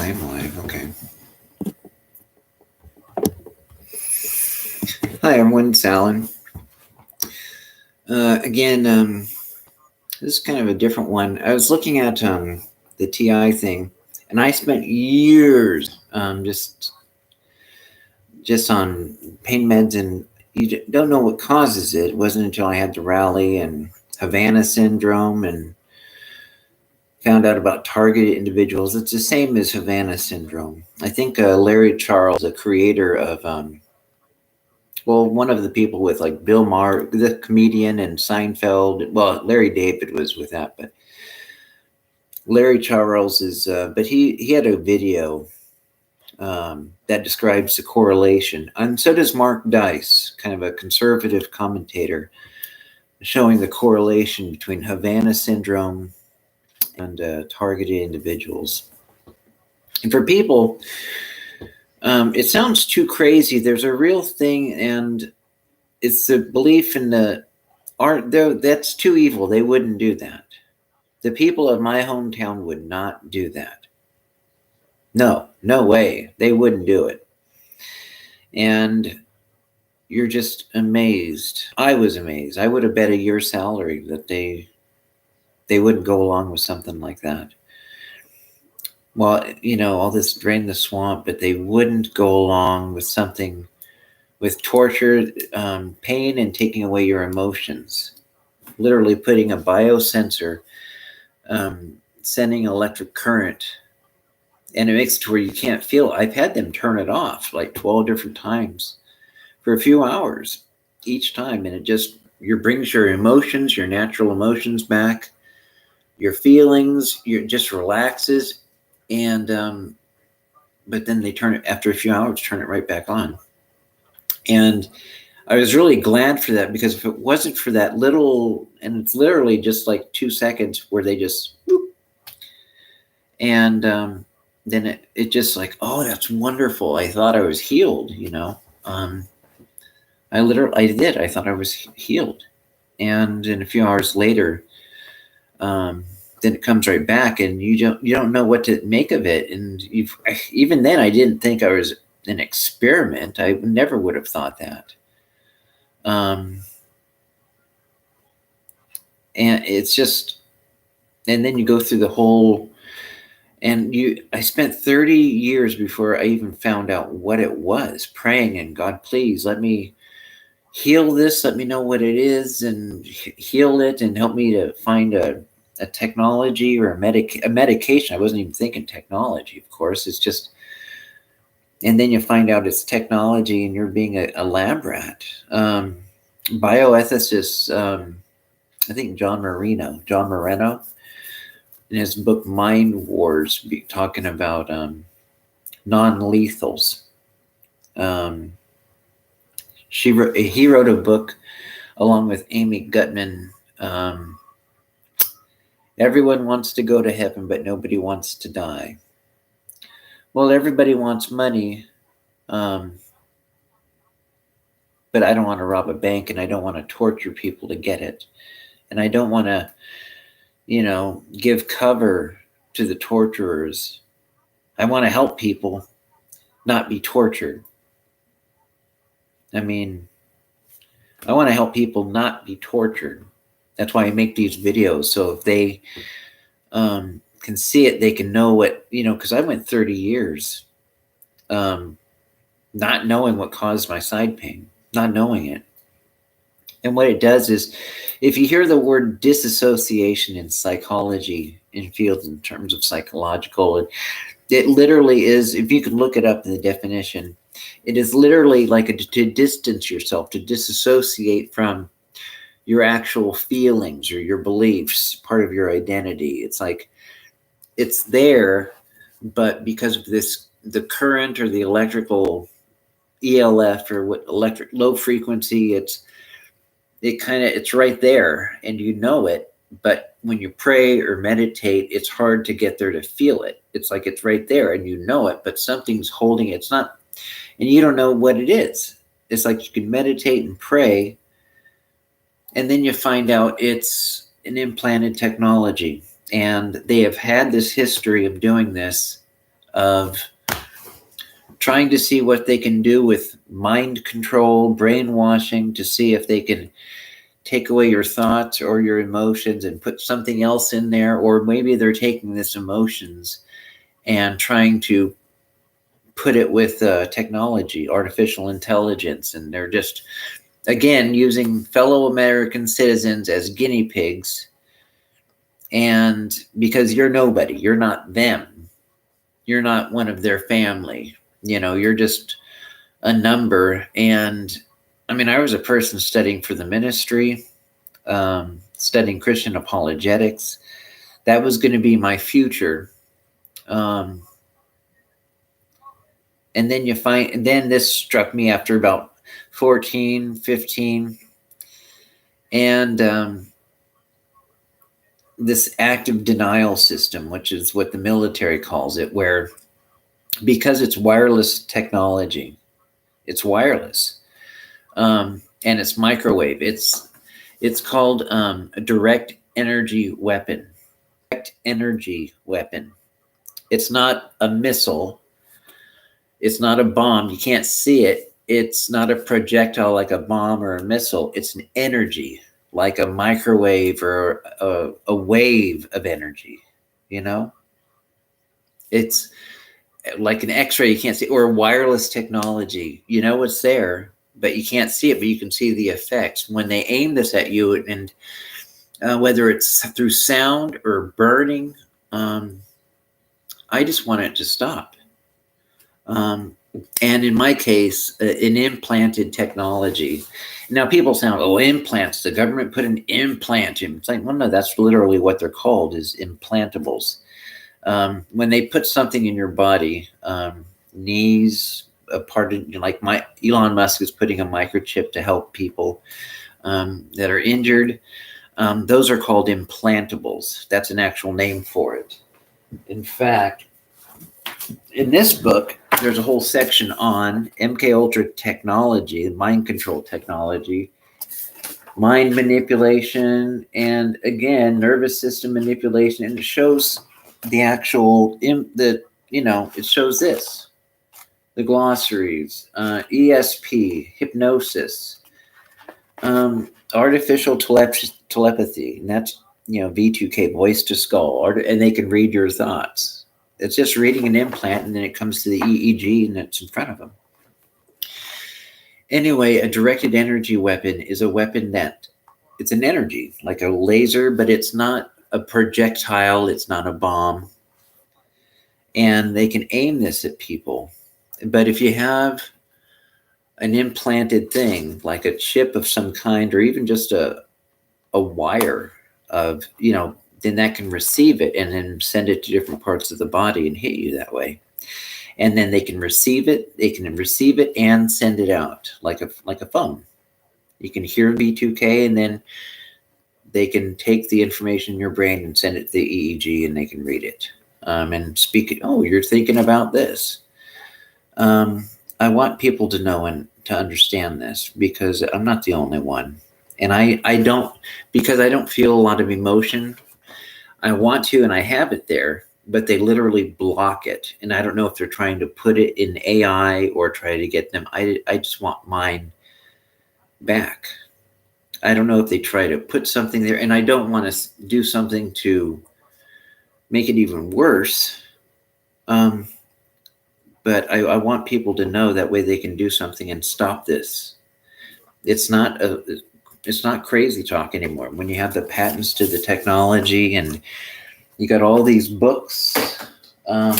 I'm live. Okay. Hi, everyone. It's Alan. Again, this is kind of a different one. I was looking at the TI thing, and I spent years just on pain meds, and you don't know what causes it. It wasn't until I had the rally and Havana syndrome and found out about targeted individuals. It's the same as Havana syndrome. I think Larry Charles, the creator of one of the people with like Bill Maher, the comedian, and Seinfeld. Well, Larry David was with that, but Larry Charles is. But he had a video that describes the correlation, and so does Mark Dice, kind of a conservative commentator, showing the correlation between Havana syndrome and targeted individuals. And for people, it sounds too crazy. There's a real thing, and it's the belief in the art. That's too evil. They wouldn't do that. The people of my hometown would not do that. No way. They wouldn't do it. And you're just amazed. I was amazed. I would have bet a year's salary that they wouldn't go along with something like that. Well, all this drain the swamp, but they wouldn't go along with something with torture, pain, and taking away your emotions. Literally putting a biosensor, sending electric current, and it makes it to where you can't feel. I've had them turn it off like 12 different times for a few hours each time, and it brings your emotions, your natural emotions back, your feelings, just relaxes, and but then they turn it after a few hours, turn it right back on. And I was really glad for that, because if it wasn't for that little, and it's literally just like 2 seconds where they just whoop, and then it just like, oh, that's wonderful. I thought I was healed, I did. I thought I was healed. And then a few hours later, then it comes right back, and you don't know what to make of it. And even then, I didn't think I was an experiment. I never would have thought that. And it's just, and then you go through the whole, and I spent 30 years before I even found out what it was, praying, and God, please let me heal this. Let me know what it is, and heal it, and help me to find a technology or a medication. I wasn't even thinking technology, of course. It's just, and then you find out it's technology, and you're being a lab rat. Bioethicist, I think John Moreno, in his book Mind Wars, talking about non-lethals. He wrote a book along with Amy Gutman. Everyone wants to go to heaven, but nobody wants to die. Well, everybody wants money, but I don't want to rob a bank, and I don't want to torture people to get it. And I don't want to, give cover to the torturers. I want to help people not be tortured. I mean, I want to help people not be tortured. That's why I make these videos. So if they can see it, they can know what, because I went 30 years not knowing what caused my side pain, not knowing it. And what it does is, if you hear the word disassociation in psychology, in fields in terms of psychological, it literally is, if you can look it up in the definition, it is literally like to distance yourself, to disassociate from your actual feelings or your beliefs, part of your identity. It's like, it's there, but because of the current or the electrical ELF, or what electric low frequency, it's right there, and it, but when you pray or meditate, it's hard to get there to feel it. It's like it's right there, and it, but something's holding it. It's not, and you don't know what it is. It's like you can meditate and pray, and then you find out it's an implanted technology, and they have had this history of doing this of trying to see what they can do with mind control, brainwashing, to see if they can take away your thoughts or your emotions and put something else in there. Or maybe they're taking this emotions and trying to put it with technology, artificial intelligence, and they're just, again, using fellow American citizens as guinea pigs. And because you're nobody, you're not them, you're not one of their family, you're just a number. And I mean, I was a person studying for the ministry, studying Christian apologetics. That was going to be my future. And then this struck me after about 14, 15. And this active denial system, which is what the military calls it, where because it's wireless technology, it's wireless, and it's microwave. It's called a direct energy weapon. Direct energy weapon. It's not a missile. It's not a bomb. You can't see it. It's not a projectile like a bomb or a missile. It's an energy, like a microwave or a wave of energy. It's like an X-ray you can't see, or wireless technology. It's there, but you can't see it, but you can see the effects when they aim this at you. And whether it's through sound or burning, I just want it to stop. And in my case, an implanted technology. Now people sound, implants, the government put an implant in. It's like, well, no, that's literally what they're called, is implantables. When they put something in your body, knees, a part of, like Elon Musk is putting a microchip to help people that are injured. Those are called implantables. That's an actual name for it. In fact, in this book, there's a whole section on MK Ultra technology, mind control technology, mind manipulation, and again, nervous system manipulation. And it shows the actual, it shows this, the glossaries, ESP, hypnosis, artificial telepathy, and that's, V2K, voice to skull, and they can read your thoughts. It's just reading an implant, and then it comes to the EEG, and it's in front of them. Anyway, a directed energy weapon is a weapon that it's an energy, like a laser, but it's not a projectile. It's not a bomb. And they can aim this at people. But if you have an implanted thing, like a chip of some kind, or even just a wire of, then that can receive it and then send it to different parts of the body and hit you that way. And then they can receive it and send it out like a phone. You can hear V2K, and then they can take the information in your brain and send it to the EEG, and they can read it and speak it. Oh, you're thinking about this. I want people to know and to understand this, because I'm not the only one. And I don't, because I don't feel a lot of emotion. I want to, and I have it there, but they literally block it. And I don't know if they're trying to put it in AI or try to get them. I just want mine back. I don't know if they try to put something there, and I don't want to do something to make it even worse. But I want people to know, that way they can do something and stop this. It's not crazy talk anymore. When you have the patents to the technology and you got all these books, I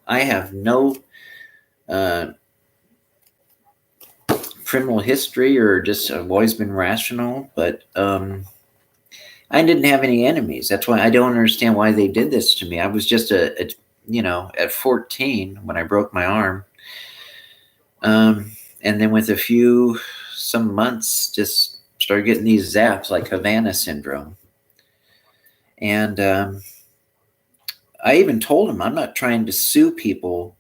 have no criminal history, or just I've always been rational, but I didn't have any enemies. That's why I don't understand why they did this to me. I was just at 14 when I broke my arm. And then with some months, just started getting these zaps like Havana syndrome. And I even told him, I'm not trying to sue people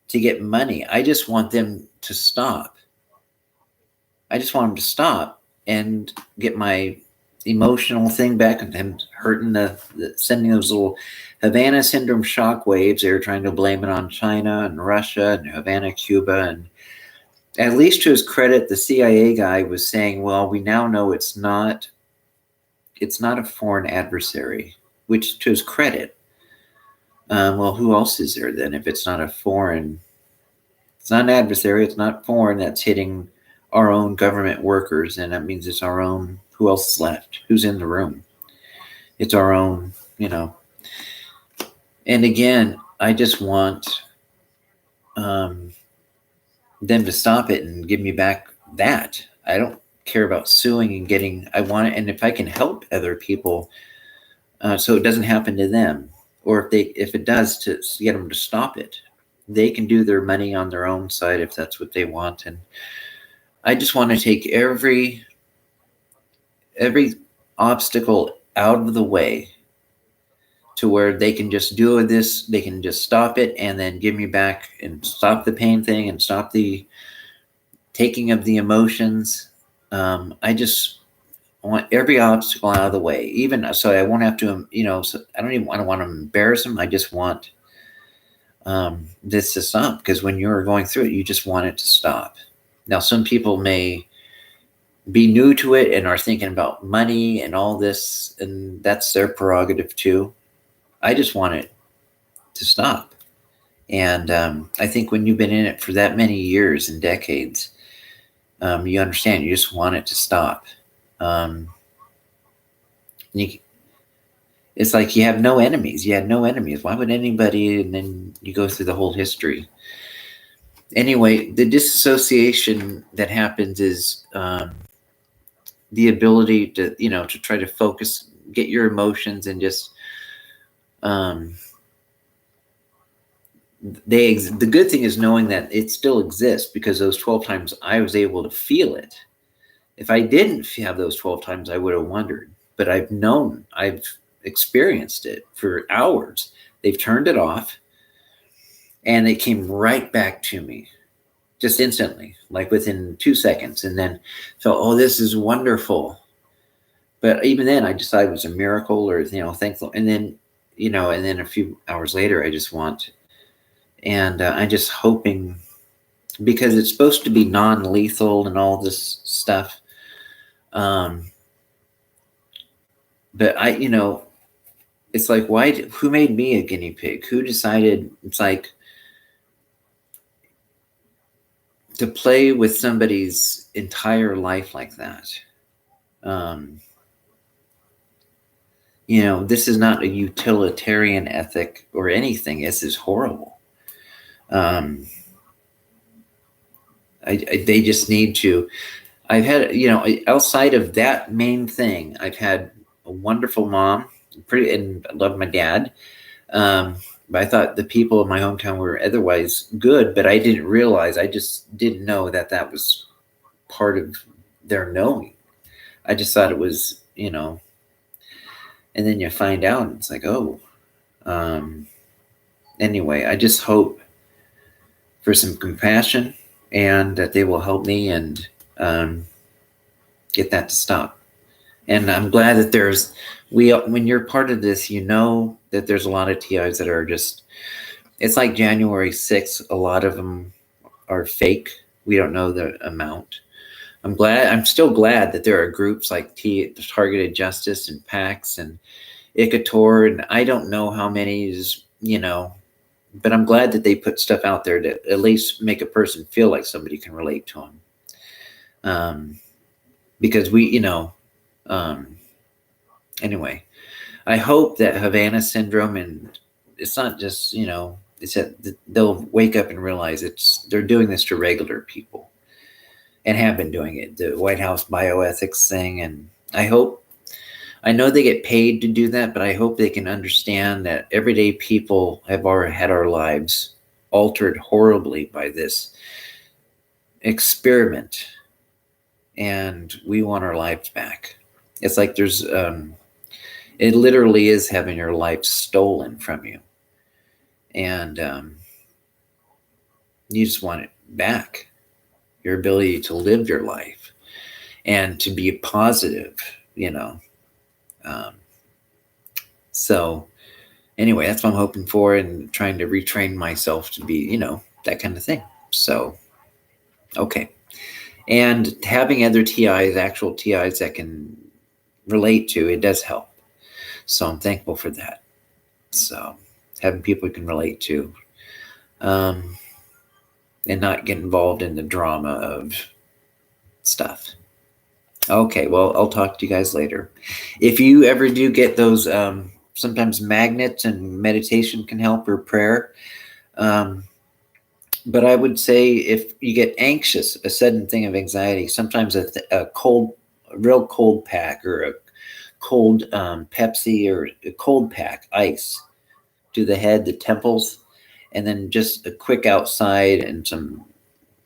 to get money. I just want them to stop. I just want them to stop and get my emotional thing back and him hurting sending those little Havana syndrome shock waves. They were trying to blame it on China and Russia and Havana, Cuba. And at least to his credit, the CIA guy was saying, well, we now know it's not a foreign adversary, which to his credit. Well, who else is there then if it's not a foreign? It's not an adversary. It's not foreign. That's hitting our own government workers, and that means it's our own. Who else is left? Who's in the room? It's our own, And again, I just want them to stop it and give me back that. I don't care about suing and getting. I want it, and if I can help other people, so it doesn't happen to them, or if it does, to get them to stop it. They can do their money on their own side if that's what they want. And I just want to take every obstacle out of the way to where they can just do this, they can just stop it and then give me back and stop the pain thing and stop the taking of the emotions. I just want every obstacle out of the way, even so I won't have to, so I don't want to embarrass them. I just want this to stop, because when you're going through it, you just want it to stop. Now, some people may be new to it and are thinking about money and all this, and that's their prerogative too. I just want it to stop. And I think when you've been in it for that many years and decades, you understand, you just want it to stop. It's like you have no enemies. You had no enemies. Why would anybody? And then you go through the whole history. Anyway, the disassociation that happens is the ability to, to try to focus, get your emotions, and just the good thing is knowing that it still exists, because those 12 times I was able to feel it. If I didn't have those 12 times, I would have wondered. But I've experienced it for hours. They've turned it off, and it came right back to me just instantly, like within 2 seconds, and then felt, oh, this is wonderful. But even then, I decided it was a miracle, or thankful. And then and then a few hours later, I just want, and I'm just hoping, because it's supposed to be non-lethal and all this stuff. But it's like, who made me a guinea pig? Who decided? It's like to play with somebody's entire life like that. This is not a utilitarian ethic or anything. This is horrible. They just need to. I've had, outside of that main thing, I've had a wonderful mom, and I love my dad. But I thought the people in my hometown were otherwise good, but I didn't realize, I just didn't know that was part of their knowing. I just thought it was, and then you find out, and it's like, oh. Anyway, I just hope for some compassion, and that they will help me and get that to stop. And I'm glad that when you're part of this, that there's a lot of TIs that are just, it's like January 6th. A lot of them are fake. We don't know the amount. I'm still glad that there are groups like Targeted Justice and PAX and ICATOR, and I don't know how many is, but I'm glad that they put stuff out there to at least make a person feel like somebody can relate to them. Because anyway, I hope that Havana syndrome, and it's not just, it's that they'll wake up and realize they're doing this to regular people, and have been doing it, the White House bioethics thing. And I know they get paid to do that, but I hope they can understand that everyday people have already had our lives altered horribly by this experiment, and we want our lives back. It's like there's, it literally is having your life stolen from you, and you just want it back, your ability to live your life and to be positive, So anyway, that's what I'm hoping for, and trying to retrain myself to be, that kind of thing. So, okay. And having other TIs, actual TIs that can relate to, it does help. So I'm thankful for that. So having people you can relate to, and not get involved in the drama of stuff. Okay, well, I'll talk to you guys later. If you ever do get those, sometimes magnets and meditation can help, or prayer. But I would say if you get anxious, a sudden thing of anxiety, sometimes a real cold pack, or a cold Pepsi, or a cold pack ice to the head, the temples, and then just a quick outside and some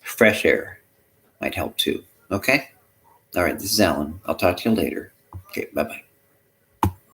fresh air might help too. Okay? All right, this is Alan. I'll talk to you later. Okay, bye-bye.